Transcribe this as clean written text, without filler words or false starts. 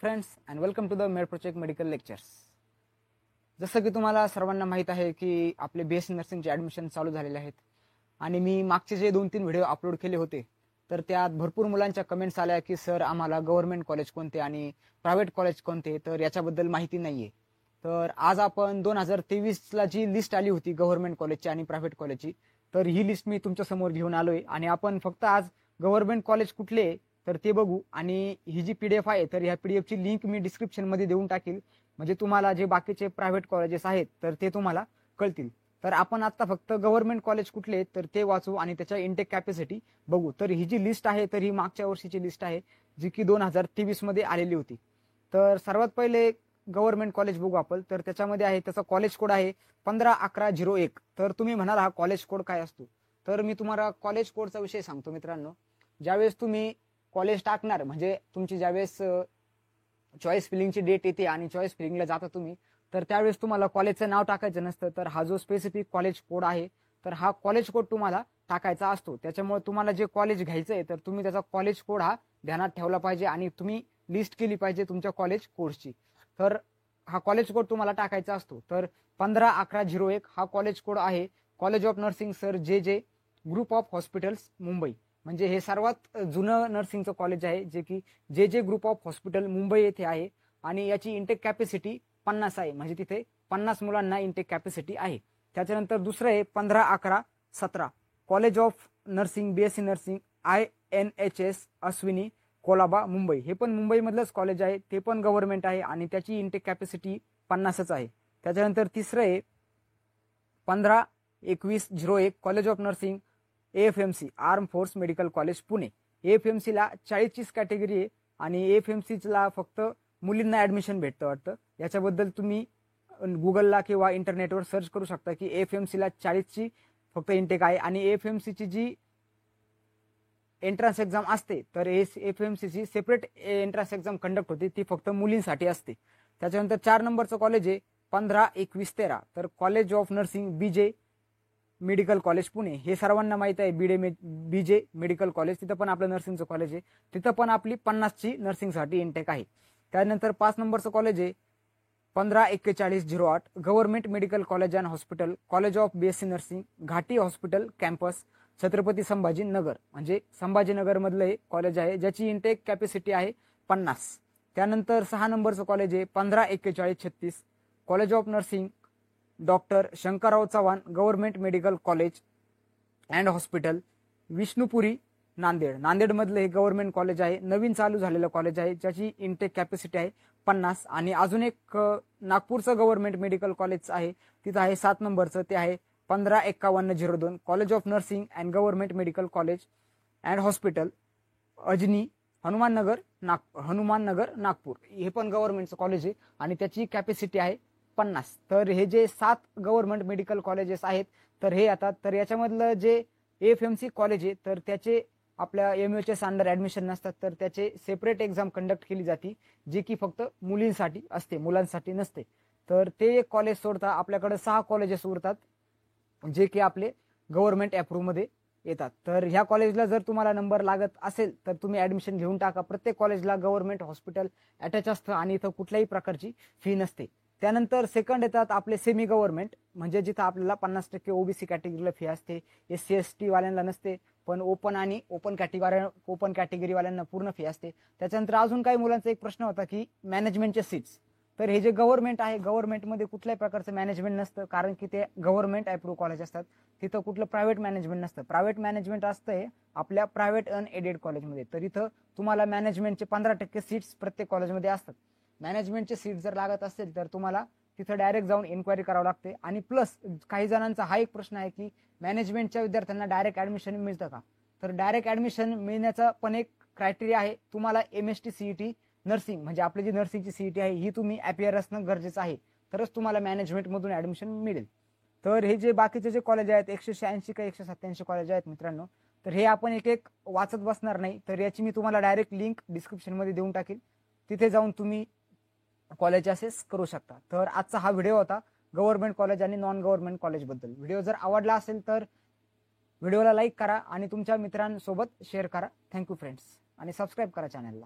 Friends and welcome to the Med Project medical lectures. जसं की तुम्हाला सर्वांना माहीत आहे की आपले BSc नर्सिंगचे ॲडमिशन चालू झालेले आहेत आणि मी मागचे जे 2-3 व्हिडिओ अपलोड केले होते तर त्यात भरपूर मुलांच्या कमेंट्स आल्या की सर आम्हाला गव्हर्नमेंट कॉलेज कोणते आणि प्रायव्हेट कॉलेज कोणते, तर याच्याबद्दल माहिती नाहीये। तर आज आपण 2023ला जी लिस्ट आली होती गव्हर्नमेंट कॉलेजची आणि प्रायव्हेट कॉलेजची, तर ही लिस्ट मी तुमच्या समोर घेऊन आलोय आणि आपण फक्त आज गव्हर्नमेंट कॉलेज कुठले तर ते बघू। आणि ही जी PDF आहे तर ह्या PDF ची लिंक मी डिस्क्रिप्शन मध्ये देऊन टाकील, म्हणजे तुम्हाला जे बाकीचे प्रायव्हेट कॉलेजेस आहेत तर ते तुम्हाला कळतील। तर आपण आता फक्त गव्हर्नमेंट कॉलेज कुठले तर ते वाचू आणि त्याच्या इंटेक कॅपॅसिटी बघू। तर ही जी लिस्ट आहे तर ही मागच्या वर्षीची लिस्ट आहे जी की 2023 मध्ये आलेली होती। तर सर्वात पहिले गव्हर्नमेंट कॉलेज बघू आपण। तर त्याच्यामध्ये आहे त्याचा कॉलेज कोड आहे 151101। तर तुम्ही म्हणाल हा कॉलेज कोड काय असतो, तर मी तुम्हाला कॉलेज कोडचा विषय सांगतो मित्रांनो। ज्यावेळेस तुम्ही कॉलेज टाकणार म्हणजे तुमची ज्यावेळेस चॉईस फिलिंगची डेट येते आणि चॉईस फिलिंगला जाता तुम्ही, तर त्यावेळेस तुम्हाला कॉलेजचं नाव टाकायचं नसतं। तर हा जो स्पेसिफिक कॉलेज कोड आहे तर हा कॉलेज कोड तुम्हाला टाकायचा असतो। त्याच्यामुळे तुम्हाला जे कॉलेज घ्यायचं आहे तर तुम्ही त्याचा कॉलेज कोड हा ध्यानात ठेवला पाहिजे आणि तुम्ही लिस्ट केली पाहिजे तुमच्या कॉलेज कोर्सची। तर हा कॉलेज कोड तुम्हाला टाकायचा असतो। तर 151101 हा कॉलेज कोड आहे कॉलेज ऑफ नर्सिंग सर जे ग्रुप ऑफ हॉस्पिटल्स मुंबई। म्हणजे हे सर्वात जुनं नर्सिंगचं कॉलेज आहे जे की जे ग्रुप ऑफ हॉस्पिटल मुंबई येथे आहे आणि याची इंटेक कॅपॅसिटी 50 आहे, म्हणजे तिथे 50 मुलांना इंटेक कॅपॅसिटी आहे। त्याच्यानंतर दुसरं आहे 151117 college of nursing BSc nursing INHS Ashwini Colaba Mumbai. हे पण मुंबईमधलंच कॉलेज आहे, ते पण गव्हर्नमेंट आहे आणि त्याची इंटेक कॅपॅसिटी 50च आहे। त्याच्यानंतर तिसरं आहे 152101 college of nursing AFMC arm force medical college Pune. AFMC ला 40ची कॅटेगरी आहे आणि AFMC ला फक्त मुलींना ऍडमिशन भेटतं वाटतं। याच्याबद्दल तुम्ही गुगलला किंवा इंटरनेटवर सर्च करू शकता की AFMC ला 40ची फक्त इंटेक आहे आणि AFMC ची जी एंट्रन्स एक्झाम असते तर AFMC ची सेपरेट एंट्रन्स एक्झाम कंडक्ट होते, ती फक्त मुलींसाठी असते। त्याच्यानंतर 4 नंबरचं कॉलेज आहे 152113 तर college of nursing BJ medical college Pune. हे सर्वांना माहित आहे BJ मेडिकल कॉलेज, तिथं पण आपलं नर्सिंगचं कॉलेज आहे, तिथं पण आपली 50ची नर्सिंगसाठी इंटेक आहे। त्यानंतर 5 नंबरचं कॉलेज आहे 154108 government medical college and hospital college of BSc nursing Ghati hospital campus Chhatrapati Sambhajinagar. म्हणजे संभाजीनगर मधलं हे कॉलेज आहे ज्याची इंटेक कॅपॅसिटी आहे 50। त्यानंतर 6 नंबरचं कॉलेज आहे 154136 college of nursing doctor Shankarrao Chavan government medical college and hospital Vishnupuri Nanded. नांदेडमधलं हे गव्हर्नमेंट कॉलेज आहे, नवीन चालू झालेलं कॉलेज आहे ज्याची इंटेक कॅपॅसिटी आहे 50। आणि अजून एक नागपूरचं गव्हर्नमेंट मेडिकल कॉलेज आहे, तिथं आहे 7 नंबरचं, ते आहे 155102 college of nursing and government medical college and hospital Ajni Hanumannagar Nagpur. हे पण गव्हर्नमेंटचं कॉलेज आहे आणि त्याची कॅपॅसिटी आहे 50। तर हे जे 7 गव्हर्नमेंट मेडिकल कॉलेजेस आहेत तर हे आता तर याच्यामधलं जे AFMC कॉलेज आहे तर त्याचे आपल्या MHS अंडर ऍडमिशन नसतात, तर त्याचे सेपरेट एक्झाम कंडक्ट केली जाते जे की फक्त मुलींसाठी असते, मुलांसाठी नसते। तर ते एक कॉलेज सोडता आपल्याकडे 6 कॉलेजेस उरतात जे की आपले गव्हर्नमेंट अप्रूव्ह मध्ये येतात। तर ह्या कॉलेजला जर तुम्हाला नंबर लागत असेल तर तुम्ही ऍडमिशन घेऊन टाका। प्रत्येक कॉलेजला गव्हर्नमेंट हॉस्पिटल अटॅच असतं आणि इथं कुठल्याही प्रकारची फी नसते। त्यानंतर सेकंड येतात आपले सेमी गव्हर्नमेंट, म्हणजे जिथं आपल्याला 50% OBC कॅटेगरीला फी असते, SC ST वाल्यांना नसते, पण ओपन आणि ओपन कॅटेगरी वाल्यांना पूर्ण फी असते। त्याच्यानंतर अजून काही मुलांचा एक प्रश्न होता की मॅनेजमेंटचे सीट्स, तर हे जे गव्हर्नमेंट आहे गव्हर्नमेंटमध्ये कुठल्याही प्रकारचं मॅनेजमेंट नसतं, कारण की ते गव्हर्नमेंट अप्रूव्ह कॉलेज असतात, तिथं कुठलं प्रायव्हेट मॅनेजमेंट नसतं। प्रायव्हेट मॅनेजमेंट असतंय आपल्या प्रायव्हेट अनएडेड कॉलेजमध्ये, तर इथं तुम्हाला मॅनेजमेंटचे 15% सीट्स प्रत्येक कॉलेजमध्ये असतात। मॅनेजमेंटचे सीट जर लागत असेल तर तुम्हाला तिथं डायरेक्ट जाऊन इन्क्वायरी करावं लागते। आणि प्लस काही जणांचा हा एक प्रश्न आहे की मॅनेजमेंटच्या विद्यार्थ्यांना डायरेक्ट ऍडमिशन मिळतं का, तर डायरेक्ट ऍडमिशन मिळण्याचा पण एक क्रायटेरिया आहे, तुम्हाला MST CET नर्सिंग म्हणजे आपली जी नर्सिंगची CET आहे ही तुम्ही अपियर असणं गरजेचं आहे, तरच तुम्हाला मॅनेजमेंट मधून ऍडमिशन मिळेल। तर हे जे बाकीचे जे कॉलेज आहेत 186 का 187 कॉलेज आहेत मित्रांनो, तर हे आपण एक एक वाचत बसणार नाही, तर याची मी तुम्हाला डायरेक्ट लिंक डिस्क्रिप्शन मध्ये देऊन टाकेल, तिथे जाऊन तुम्ही कॉलेज असेस करू शकता। तर आजचा हा व्हिडिओ होता गव्हर्नमेंट कॉलेज आणि नॉन गव्हर्नमेंट कॉलेज बद्दल। व्हिडिओ जर आवडला असेल तर व्हिडिओला लाईक करा आणि तुमच्या मित्रांसोबत शेअर करा। थँक्यू फ्रेंड्स, आणि सबस्क्राईब करा चॅनलला।